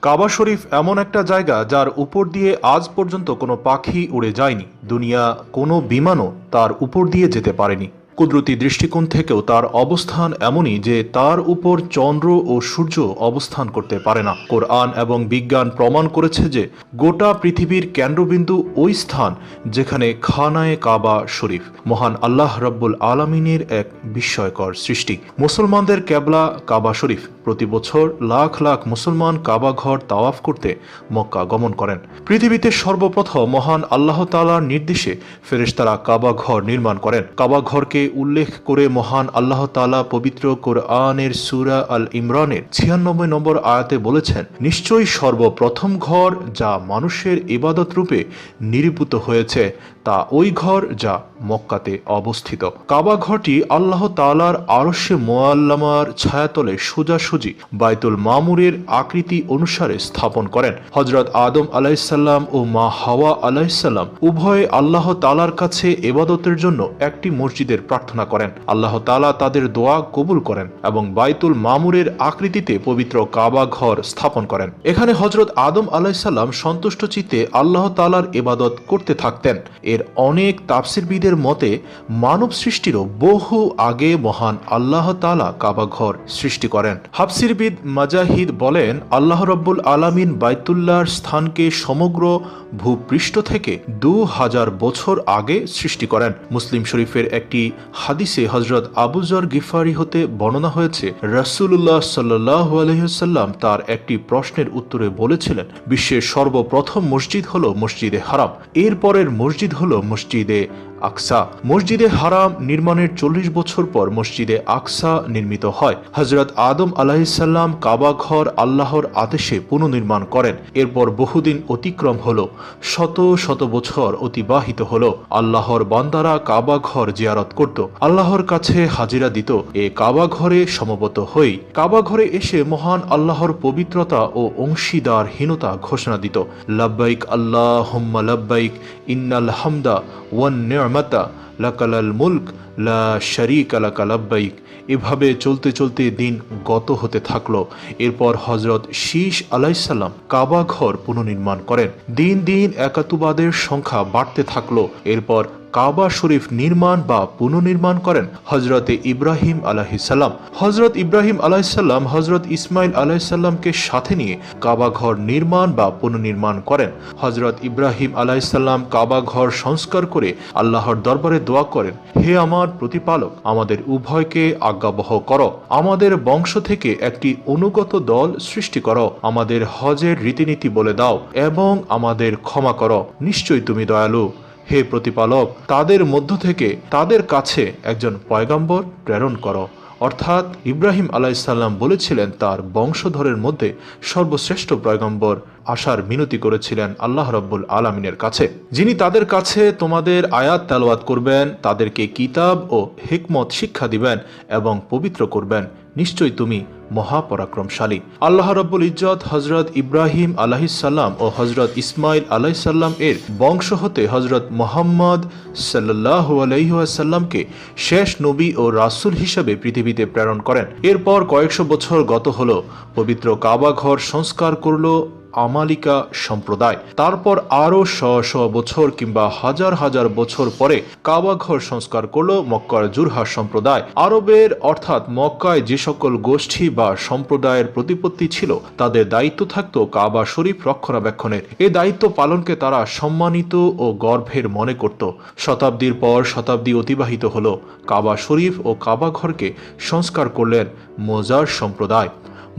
কাবা শরীফ এমন একটা জায়গা যার উপর দিয়ে আজ পর্যন্ত কোনো পাখি উড়ে যায়নি, দুনিয়া কোনো বিমানও তার উপর দিয়ে যেতে পারেনি। কুদরতি দৃষ্টিকোণ থেকেও তার অবস্থান এমনই যে তার উপর চন্দ্র ও সূর্য অবস্থান করতে পারে না। কোরআন এবং বিজ্ঞান প্রমাণ করেছে যে গোটা পৃথিবীর কেন্দ্রবিন্দু ওই স্থান যেখানে খানায়ে কাবা শরীফ। মহান আল্লাহ রাব্বুল আলামিনের এক বিস্ময়কর সৃষ্টি। মুসলমানদের কেবলা কাবা শরীফ। প্রতি বছর লাখ লাখ মুসলমান কাবা ঘর তাওয়াফ করতে মক্কা গমন করেন। পৃথিবীতে সর্বপ্রথম মহান আল্লাহ তাআলার নির্দেশে ফেরেশতারা কাবা ঘর নির্মাণ করেন। কাবা ঘরকে উল্লেখ করে মহান আল্লাহ তাআলা পবিত্র কোরআনের সূরা আল ইমরানের 96 নম্বর আয়াতে বলেছেন, নিশ্চয়ই সর্বপ্রথম ঘর যা মানুষের ইবাদত রূপে নিরূপিত হয়েছে তা ওই ঘর যা মক্কাতে অবস্থিত। কাবা ঘরটি আল্লাহ তাআলার আরশে মুআল্লামার ছায়াতলে সোজাসুজি বাইতুল মামুরের আকৃতি অনুসারে স্থাপন করেন। হযরত আদম আলাইহিসসালাম ও মা হাওয়া আলাইহিসসালাম উভয়ে আল্লাহ তাআলার কাছে ইবাদতের জন্য একটি মসজিদের প্রার্থনা করেন। আল্লাহ তাআলা তাদের দোয়া কবুল করেন এবং বাইতুল মামুরের আকৃতিতে পবিত্র কাবা ঘর স্থাপন করেন। এখানে হযরত আদম আলাইহিসসালাম সন্তুষ্ট চিত্তে আল্লাহ তাআলার ইবাদত করতে থাকতেন। এর অনেক তাফসীরবিদের মতে মানব সৃষ্টিরও বহু আগে মহান আল্লাহ তাআলা কাবা ঘর সৃষ্টি করেন। হাফসিরবিদ মাজাহিদ বলেন, আল্লাহ রাব্বুল আলামিন বাইতুল্লাহর স্থানকে সমগ্র ভূপৃষ্ঠ থেকে 2000 বছর আগে সৃষ্টি করেন। মুসলিম শরীফের একটি হাদিসে হযরত আবু যর গিফারি হতে বর্ণনা হয়েছে, রাসূলুল্লাহ সাল্লাল্লাহু আলাইহি ওয়াসাল্লাম তার একটি প্রশ্নের উত্তরে বলেছিলেন, বিশ্বের সর্বপ্রথম মসজিদ হলো মসজিদে হারাম, এর পরের মসজিদ হলো মসজিদে আকসা। মসজিদে হারাম নির্মাণের 40 বছর পর মসজিদে আকসা নির্মিত হয়। হযরত আদম আলাইহিসসালাম কাবা ঘর আল্লাহর আদেশে পুনর্নির্মাণ করেন। এরপর বহুদিন অতিক্রম হলো, শত শত বছর অতিবাহিত হলো। আল্লাহর বান্দারা কাবা ঘর জিয়ারত করত, আল্লাহর কাছে হাজিরা দিত। এ কাবা ঘরে সমবেত হই কাবা ঘরে এসে মহান আল্লাহর পবিত্রতা ও অংশীদারহীনতা ঘোষণা দিত। লাব্বাইক আল্লাহুম্মা লাব্বাইক ইন্নাল হামদা ওয়ান নি'মাতা লাকাল মুলক লা শারীকা লাকা লাব্বাইক। এভাবে চলতে চলতে দিন গত হতে থাকলো। এরপর হযরত শীশ আলাইহিসসালাম কাবা ঘর পুনর্নির্মাণ করেন। দিন দিন একাতুবাদের সংখ্যা বাড়তে থাকলো। এরপর কাবা শরীফ নির্মাণ বা পুনর্নির্মাণ করেন হযরতে ইব্রাহিম আলাইহিসসালাম। হযরত ইব্রাহিম আলাইহিসসালাম হযরত ইসমাইল আলাইহিসসালামকে সাথে নিয়ে কাবা ঘর নির্মাণ বা পুনর্নির্মাণ করেন। হযরত ইব্রাহিম আলাইহিসসালাম কাবা ঘর সংস্কার করে আল্লাহর দরবারে দোয়া করেন, হে আমার প্রতিপালক, আমাদের উভয়কে আজ্ঞাবহ করো, আমাদের বংশ থেকে একটি অনুগত দল সৃষ্টি করো, আমাদের হজের রীতিনীতি বলে দাও এবং আমাদের ক্ষমা করো, নিশ্চয়ই তুমি দয়ালু। হে প্রতিপালক, তাদের মধ্য থেকে তাদের কাছে একজন পয়গম্বর প্রেরণ করো। অর্থাৎ ইব্রাহিম আলাইহিসসালাম বলেছিলেন তার বংশধরের মধ্যে সর্বশ্রেষ্ঠ পয়গম্বর আসার মিনতি করেছিলেন আল্লাহ রাব্বুল আলামিনের কাছে, যিনি তাদের কাছে তোমাদের আয়াত তেলাওয়াত করবেন, তাদেরকে কিতাব ও হিকমত শিক্ষা দিবেন এবং পবিত্র করবেন, নিশ্চয়ই তুমি মহাপরাক্রমশালী। আল্লাহ রাব্বুল ইজ্জত হযরত ইব্রাহিম আলাইহিসসালাম ও হযরত ইসমাইল আলাইহিসসালাম এর বংশ হতে হযরত মুহাম্মদ সাল্লাল্লাহু আলাইহি ওয়াসাল্লামকে শেষ নবী ও রাসূল হিসেবে পৃথিবীতে প্রেরণ করেন। এরপর কয়েকশো বছর গত হলো, পবিত্র কাবা ঘর সংস্কার করলো আমালিকা সম্প্রদায়। তারপর আরো শ বছর কিংবা হাজার হাজার বছর পরে কাবা ঘর সংস্কার করলো মক্কার জুরহা সম্প্রদায়। আরবের অর্থাৎ মক্কায় যে সকল গোষ্ঠী বা সম্প্রদায়ের প্রতিপত্তি ছিল তাদের দায়িত্ব থাকতো কাবা শরীফ রক্ষণাবেক্ষণের। এই দায়িত্ব পালনকে তারা সম্মানিত ও গর্বের মনে করত। শতাব্দীর পর শতাব্দী অতিবাহিত হলো, কাবা শরীফ ও কাবা ঘরকে সংস্কার করলেন মোজার সম্প্রদায়।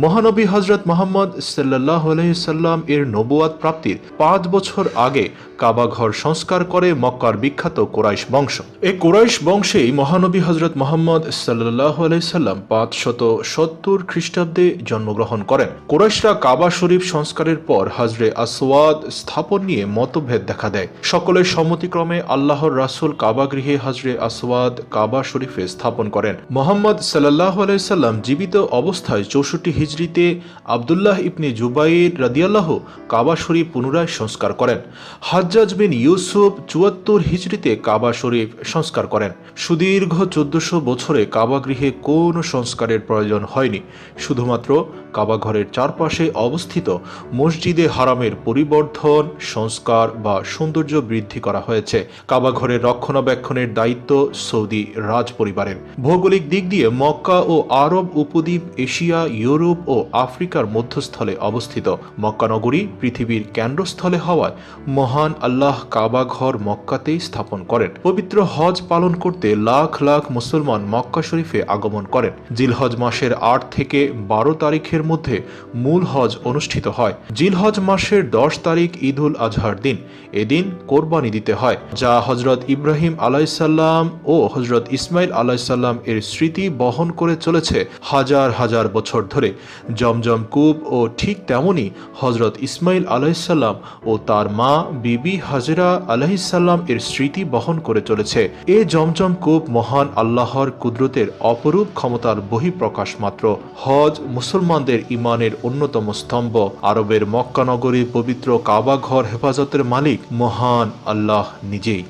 মহানবী হযরত মুহাম্মদ সাল্লাল্লাহু আলাইহি সাল্লাম এর নবুয়াত প্রাপ্তির 5 বছর আগে কাবা ঘর সংস্কার করে মক্কার বিখ্যাত কুরাইশ বংশ। এই কুরাইশ বংশেই মহানবী হযরত মুহাম্মদ সাল্লাল্লাহু আলাইহি সাল্লাম 570 খ্রিস্টাব্দে জন্মগ্রহণ করেন। কুরাইশরা কাবা শরীফ সংস্কারের পর হাজরে আসওয়াদ স্থাপন নিয়ে মতভেদ দেখা দেয়। সকলের সম্মতিক্রমে আল্লাহর রাসূল কাবা গৃহে হাজরে আসওয়াদ কাবা শরীফে স্থাপন করেন। মুহাম্মদ সাল্লাল্লাহু আলাইহি সাল্লাম জীবিত অবস্থায় 64 হিজরিতে আব্দুল্লাহ ইবনে জুবাইর রাদিয়াল্লাহু কাবা শরীফ পুনরায় সংস্কার করেন। হাজ্জাজ বিন ইউসুফ 74 হিজরিতে কাবা শরীফ সংস্কার করেন। সুদীর্ঘ 1400 বছরে কাবা গৃহে কোনো সংস্কারের প্রয়োজন হয়নি, শুধুমাত্র কাবাঘরের চারপাশে অবস্থিত মসজিদে হারামের পরিবর্ধন, সংস্কার বা সৌন্দর্য বৃদ্ধি করা হয়েছে। কাবাঘরের রক্ষণাবেক্ষণের দায়িত্ব সৌদি রাজ পরিবারের। ভৌগোলিক দিক দিয়ে মক্কা ও আরব উপদ্বীপ এশিয়া, ইউরোপ ও আফ্রিকার মধ্যস্থলে অবস্থিত। মক্কা নগরী পৃথিবীর কেন্দ্রস্থলে হওয়ায় মহান আল্লাহ কাবাঘর মক্কাতেই স্থাপন করেন। পবিত্র হজ পালন করতে লাখ লাখ মুসলমান মক্কা শরীফে আগমন করেন। জিলহজ মাসের 8 থেকে 12 তারিখের মধ্যে মূল হজ অনুষ্ঠিত হয়। জিলহজ মাসের 10 তারিখ ঈদুল আজহার দিন। এদিন কোরবানি দিতে হয়, যা হজরত ইব্রাহিম আলাইসাল্লাম ও হজরত ইসমাইল আলাইসাল্লাম এর স্মৃতি বহন করে চলেছে হাজার হাজার বছর ধরে। জমজম কূপ ও ঠিক তেমনি হজরত ইসমাইল আলাইসাল্লাম ও তার মা বিবি হাজেরা আলাইসাল্লাম এর স্মৃতি বহন করে চলেছে। এ জমজম কূপ মহান আল্লাহর কুদরতের অপরূপ ক্ষমতার বহিঃপ্রকাশ মাত্র। হজ মুসলমানদের ঈমানের অন্যতম স্তম্ভ। আরবের মক্কা নগরী পবিত্র কাবা ঘর হেফাজতের মালিক মহান আল্লাহ নিজেই।